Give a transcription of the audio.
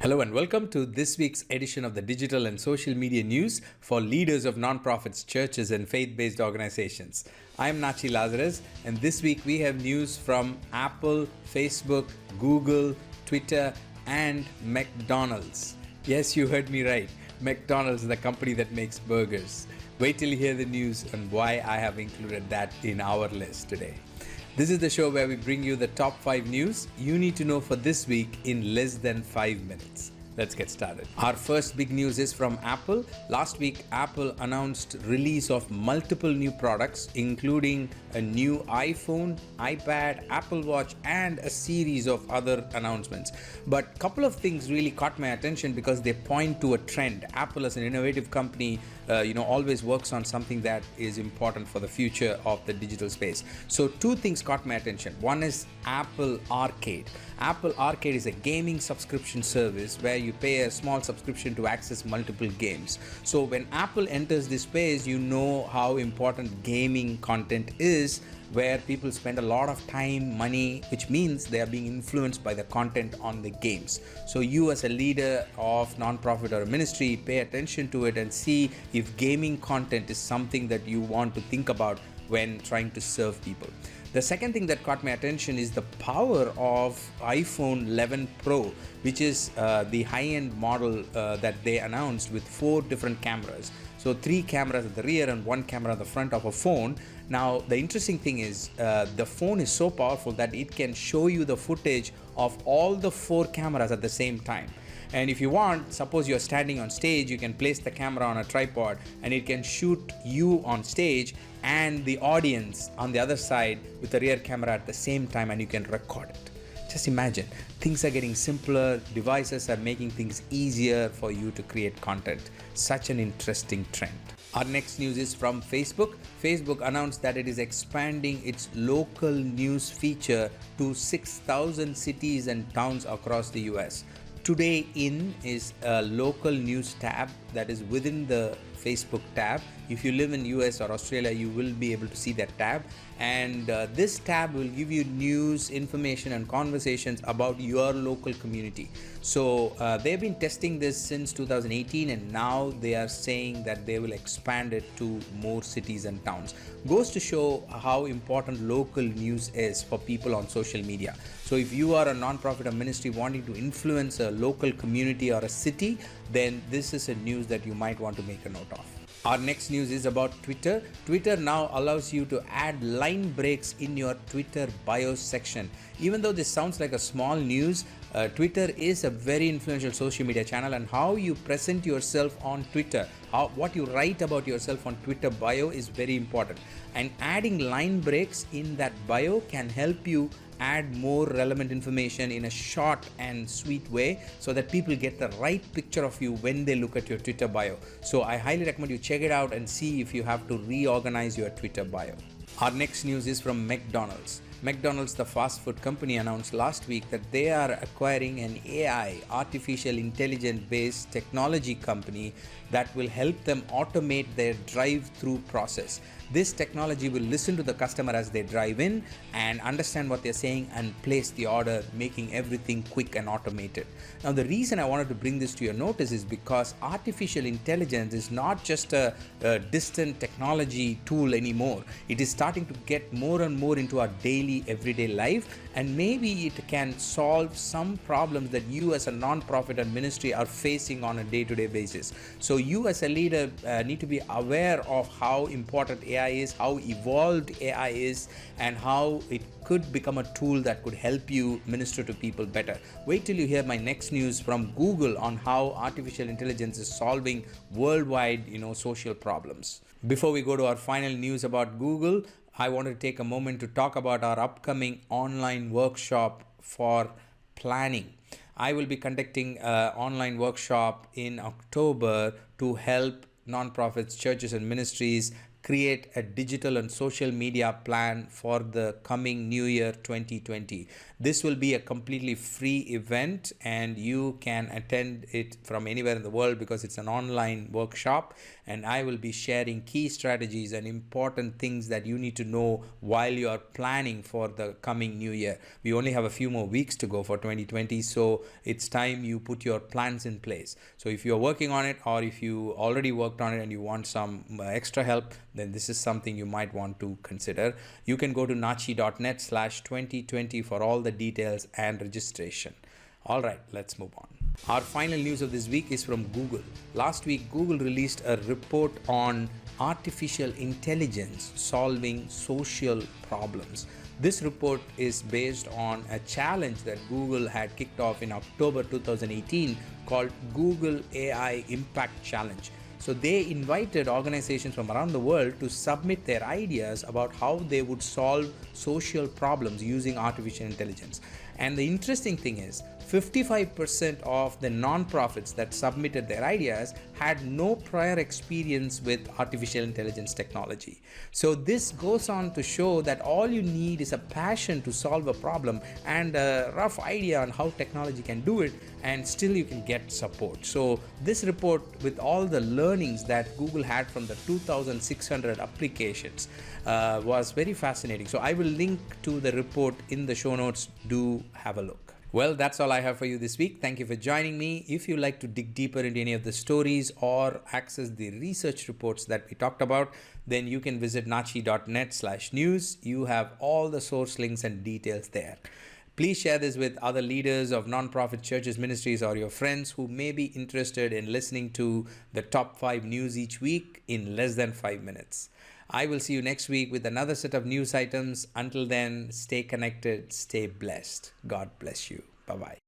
Hello and welcome to this week's edition of the digital and social media news for leaders of nonprofits, churches, and faith-based organizations. I'm Natchi Lazarus, and this week we have news from Apple, Facebook, Google, Twitter, and McDonald's. Yes, you heard me right. McDonald's is the company that makes burgers. Wait till you hear the news on why I have included that in our list today. This is the show where we bring you the top 5 news you need to know for this week in less than 5 minutes. Let's get started. Our first big news is from Apple. Last week, Apple announced release of multiple new products, including a new iPhone, iPad, Apple Watch, and a series of other announcements. But a couple of things really caught my attention because they point to a trend. Apple, as an innovative company, always works on something that is important for the future of the digital space. So 2 things caught my attention. One is Apple Arcade. Apple Arcade is a gaming subscription service where you pay a small subscription to access multiple games. So when Apple enters this space, you know how important gaming content is, where people spend a lot of time, money, which means they are being influenced by the content on the games. So you, as a leader of nonprofit or a ministry, pay attention to it and see if gaming content is something that you want to think about when trying to serve people. The second thing that caught my attention is the power of iPhone 11 Pro, which is the high-end model that they announced with 4 different cameras. So 3 cameras at the rear and 1 camera at the front of a phone. Now, the interesting thing is the phone is so powerful that it can show you the footage of all the 4 cameras at the same time. And if you want, suppose you're standing on stage, you can place the camera on a tripod and it can shoot you on stage and the audience on the other side with the rear camera at the same time, and you can record it. Just imagine, things are getting simpler, devices are making things easier for you to create content. Such an interesting trend. Our next news is from Facebook. Facebook announced that it is expanding its local news feature to 6,000 cities and towns across the US. Today In is a local news tab that is within the Facebook tab. If you live in US or Australia, you will be able to see that tab. And this tab will give you news, information, and conversations about your local community. So they've been testing this since 2018, and now they are saying that they will expand it to more cities and towns. Goes to show how important local news is for people on social media. So if you are a nonprofit or ministry wanting to influence a local community or a city, then this is a news that you might want to make a note of. Our next news is about Twitter. Twitter now allows you to add line breaks in your Twitter bio section. Even though this sounds like a small news, Twitter is a very influential social media channel, and how you present yourself on Twitter, what you write about yourself on Twitter bio is very important. And adding line breaks in that bio can help you add more relevant information in a short and sweet way so that people get the right picture of you when they look at your Twitter bio. So I highly recommend you check it out and see if you have to reorganize your Twitter bio. Our next news is from McDonald's. McDonald's, the fast food company, announced last week that they are acquiring an AI, artificial intelligence-based technology company that will help them automate their drive-through process. This technology will listen to the customer as they drive in and understand what they're saying and place the order, making everything quick and automated. Now, the reason I wanted to bring this to your notice is because artificial intelligence is not just a distant technology tool anymore. It is starting to get more and more into our daily, everyday life, and maybe it can solve some problems that you as a nonprofit and ministry are facing on a day-to-day basis. So you as a leader need to be aware of how important AI is, how evolved AI is, and how it could become a tool that could help you minister to people better. Wait till you hear my next news from Google on how artificial intelligence is solving worldwide, social problems. Before we go to our final news about Google, I want to take a moment to talk about our upcoming online workshop for planning. I will be conducting an online workshop in October to help nonprofits, churches, and ministries create a digital and social media plan for the coming new year 2020. This will be a completely free event and you can attend it from anywhere in the world because it's an online workshop, and I will be sharing key strategies and important things that you need to know while you are planning for the coming new year. We only have a few more weeks to go for 2020, so it's time you put your plans in place. So if you're working on it, or if you already worked on it and you want some extra help, then this is something you might want to consider. You can go to natchi.net/2020 for all the details and registration. All right, let's move on. Our final news of this week is from Google. Last week, Google released a report on artificial intelligence solving social problems. This report is based on a challenge that Google had kicked off in October 2018 called Google AI Impact Challenge. So they invited organizations from around the world to submit their ideas about how they would solve social problems using artificial intelligence. And the interesting thing is, 55% of the nonprofits that submitted their ideas had no prior experience with artificial intelligence technology. So this goes on to show that all you need is a passion to solve a problem and a rough idea on how technology can do it, and still you can get support. So this report, with all the learnings that Google had from the 2,600 applications, was very fascinating. So I will link to the report in the show notes. Do have a look. Well, that's all I have for you this week. Thank you for joining me. If you like to dig deeper into any of the stories or access the research reports that we talked about, then you can visit natchi.net/news. You have all the source links and details there. Please share this with other leaders of nonprofit churches, ministries, or your friends who may be interested in listening to the top 5 news each week in less than 5 minutes. I will see you next week with another set of news items. Until then, stay connected, stay blessed. God bless you. Bye-bye.